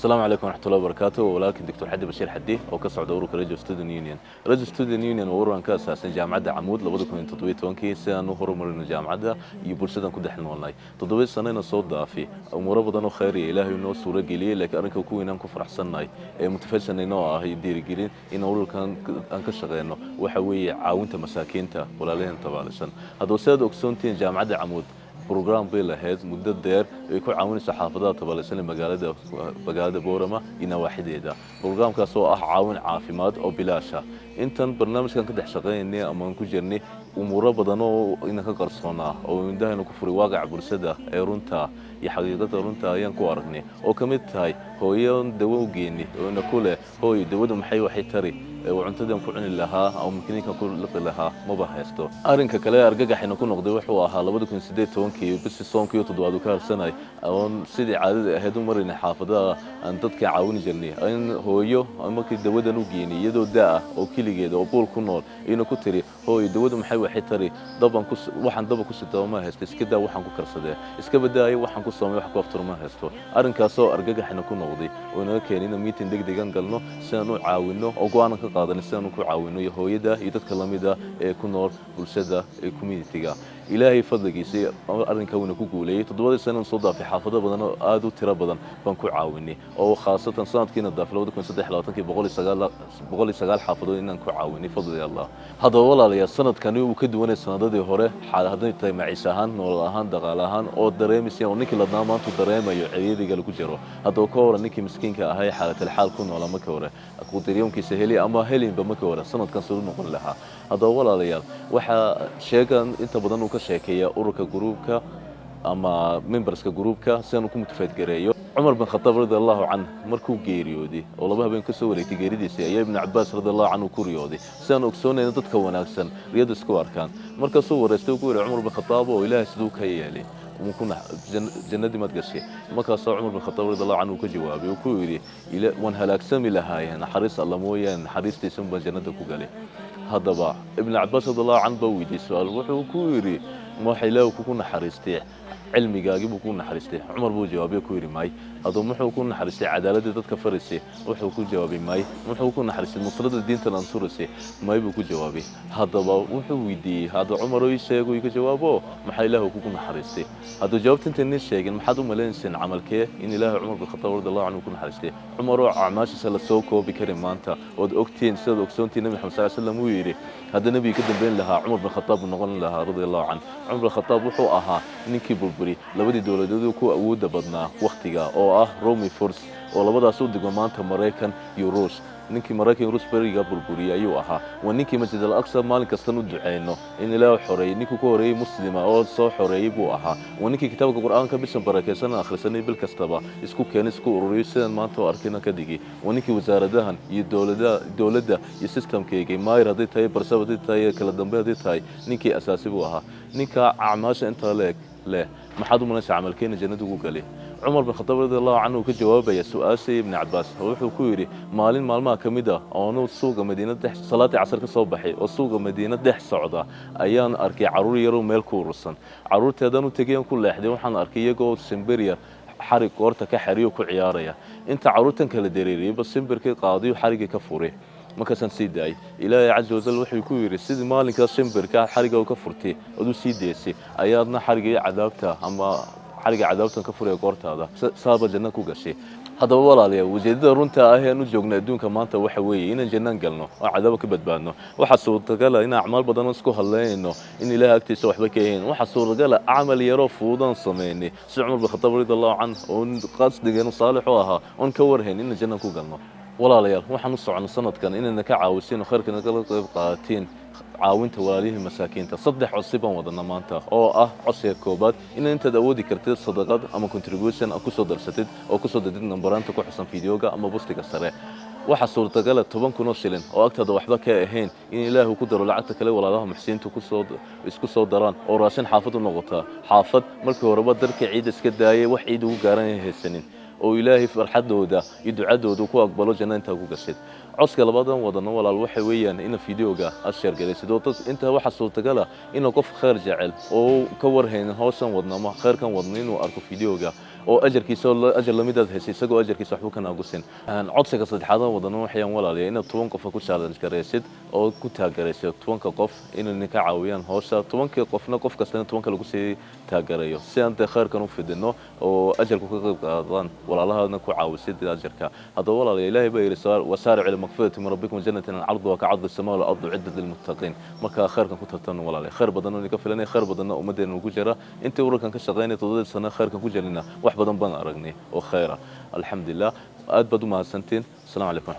السلام عليكم ورحمة الله وبركاته. ولكن دكتور حدي بشير حدي oo ka socda ururka Radio Student Union. Radio Student Union waa urur ka asaasan jaamacadda Camuud 2017 si aan u horumarino jaamacadda iyo bulshada ku dhex noolnahay. 7 sano soo dhaafay umuro badan oo khayr ah Ilaahay noo suura geliyay laakiin arrinka ku weynaan ku faraxsanahay ee mutafashanayno ah dhiirigelin in ururkan aan ka shaqeyno waxa weeye caawinta masaakiinta walaalaheena tabaalsan. Hadda sida ogsoontiin jaamacadda Camuud program bay lahayd muddo dheer ay ku caawinayso xaafadaha tabaalsan magaalada Boorama ina waaxideeda. Programkaas oo ah caawin caafimaad oo bilaash ah. Intan barnaamijkan ka dhex shaqeynay ama aan ku jirnay umuro badan oo ina ka qarsoona oo indahayna ku furay waaqac bulshada ee runta iyo xaqiiqada runta ayaan ku aragnay oo kamid tahay hooyo dawo geeni oo ina kule hooyo dawada maxay waxay tari وعنتدم كعن لها أو ممكن يكون لق لها ما بحثته أرنك كلا أرجع حين نكون نقضي وحوها لابد يكون سديت تونكي بس الصون كيو تدوادو كار سنة أو سيدي عدد هدو مرة حافظة أن تذكر عاون جني أين هو أما كي دودا نوجيني يدو داء أو كيلي جدا أو بول كنور إنه كتري هو دودا محيو حتري ضبا كوس وحن ضبا كوس ما هست إسكدا وحن كوكر صدق إسكبدا أي وحن كوس صامي وحن كوفتر ما هستو أرنك سو أرجع حين نكون نقضي وإنه كأننا ميتين دق دقان قالنا سنو عاوننا أو قانا قادنسان ku caawino hooyada iyo dadka lamida ee ku nool bulshada ee community-ga ilaahay fadligiisa arrinka uu ku guuleeyay 7 sano soo dhaafay xaafado badan oo aad u tiro badan baan ku caawinay oo khaasatan sanadkiina dhaafay 2023 109 xaafadood inaan ku caawinay fadliga Allah hada walaalayaal sanadkan uu ka duwanay sanadadii hore xaaladda tay maciis ahaan nolol ahaan dhaqaale ahaan oo dareemisay oo ninkii la maanta dareemayo ciidadiga lagu jiro hada ka hor ninkii miskiinka ahaa xaaladda xaal ku nool ama ka hore ku daryeelkiisa heli ama helin bama ka hore sanadkan soo noqon lahaa hada walaalayaal waxa sheegan inta badan ka sheekeeya ururka groupka ama memberska groupka saan ku mutafadgareeyo Umar bin Khattab radiyallahu anhu markuu geeriyooday oo laba habeen ka soo wareegtay geeridiisa ayaa Ibn Abbas radiyallahu anhu ku riyooday saan ogsoonayna dadka wanaagsan riyada isku arkaan marka soo wareystay ku Umar bin Khattab oo Ilaahay sidoo ka yeelay ومكون جنة ما تقصي ما كان عمر بن الخطاب رضي الله عنه كجوابي وكوري إلى وان هلاك سمي لها يعني حريص الله مويا حريص تسمى جنة كوجالي هذا بقى ابن عباس رضي الله عنه بويدي سؤال وكوري ما حيلاو كون حريصتي علمي جاجب وكون حريصتي عمر بو جوابي كوري ماي هذا محو كون حريصتي عدالة ضد كفرسي وحو كون جوابي ماي محو كون حريصتي مفرد الدين تنصرسي ماي بو جوابي هذا بقى وحو ويدي هذا عمر يسيقو يجوابه محيلاو كون حريصتي هذا جاوبت انت الناس شيء ما حد ملين سن عمل كيه ان الله عمر بن الخطاب رضي الله عنه يكون حريصتي عمر اعماش سلا سوكو بكريم مانتا ود اوكتين سد اوكسونتي النبي محمد صلى الله عليه وسلم ويري هذا النبي قدم بين لها عمر بن الخطاب نقول لها رضي الله عنه عمر بن الخطاب وحو اها نينكي بربري لبدي دولدودو كو awooda badna waqtiga oo ah Romi Force oo labadaas u dhigo maanta Mareykan iyo Ruush ninkii Mareykan Ruush bariga burburiya ayuu ahaa waa ninkii Masjid al-Aqsa maalin kasta u duceeyno in Ilaahay xoreeyay ninkii ku horeeyay muslima oo soo xoreeyay buu ahaa waa ninkii kitaabka Qur'aanka bisan barakeysan akhrisanay bil kastaba isku keenay isku ururiyay sidaan maanta oo arkayna ka dhigi waa ninkii wasaaradahan iyo dawladda iyo systemkeega maayir haday tahay barsabadii tahay kala dambeeyay tahay ninkii asaasi buu ahaa ninka acmaasha inta leeg لا ما حد من عمل كين جنة وقالي عمر بن الخطاب رضي الله عنه كجواب يا سؤال سي ابن عباس هو كويري مالين مال ما كميدا أو سوق مدينة دح صلاة عصر كصباحي وسوق مدينة دح صعدة أيام أركي عرور يرو ميل كورسن عرور تدانو تجيهم كل واحد وحنا أركي يجو سمبريا حرق ورتك حريو كعيارية أنت عروتك كالدريري بس سمبرك قاضي وحرق كفوري ما كان سيداي إلهي عز وجل وحي كويري سيد مالك سمبر كان حرقه وكفرتي ودو سيديسي أيادنا حرقه عذابته أما حرقه عذابته كفر يقورت هذا صاب الجنة كوجشي هذا والله ليه وجد رنتا أهي نجوجنا دون كمان توحوي إن الجنة قلنا وعذابك بدبانه وحصور تقال إن أعمال بدنا نسكوها الله إنه إن إله أكتي سوح بكين وحصور تقال أعمل يروف وضن صميني سعمر بالخطاب رضي الله عنه ونقصد جن صالح وها ونكورهن إن الجنة كوجلنا والله ليه وحنا نصعد سنة كان إننا كعاوسين وخير كنا قاتين caawinta walaalihii masaakiinta saddex cusub aan wadana maanta oo ah cusub koobaad in inta dawoodi kartid sadaqad ama contribution ku soo darsatid oo ku soo dadid nambaranta ku xusan fiidiyoga ama postiga sare waxa suurtagal ah 10,000 shilin oo agtada waxba ka ahayn in Ilaahu ku daro lacagta kale walaalaha muxsiintu isku soo daraan oo raashin xaafad u noqota xaafad markii horeba darka ciid iska daayay wax ciid ugu gaaran haysanin oo Ilaahay farxadooda iyo ducadooda ku aqbalo jannada ku gashid عسك لبادن ودنا ولا الوحي ويان إن فيديوجا أشير جلسة دوت أنت واحد صوت جلا إنه قف خير جعل أو كور هين هوسن ودنا ما خير كان ودنين وأركو فيديوجا oo ajarkiisa ajar lamidaad heysay isagoo ajarkiisa waxba kana gusin codsiga saddexaad wadano waxaan walaalayaa inaad 10 qof ku challenge gareysid oo ku taageeraysid 10 qof inay ka caawiyaan hawsha 10 qofna qof kasta 10 lagu sii taageerayo si aan khayrkan u fidino oo ajarku ka qayb qaadan walaalahana ku caawisid ajarka hada walaalayaa ilaahay baa yiri wasaari'u ila maghfirati min rabbikum jannatin 'arduha ka'ardi as-samaa'i wal ardu 'iddat lil muttaqiin marka khayrkan ku tartan walaalayaa khayr badan oo ka filanay khayr badan oo ummadeena ugu jira inta ururkan ka shaqeynay 7 sano khayrkan ku jirnaa wax badan baan aragnay oo khayra alxamdulillah aad badu ma santiin assalamu alaykum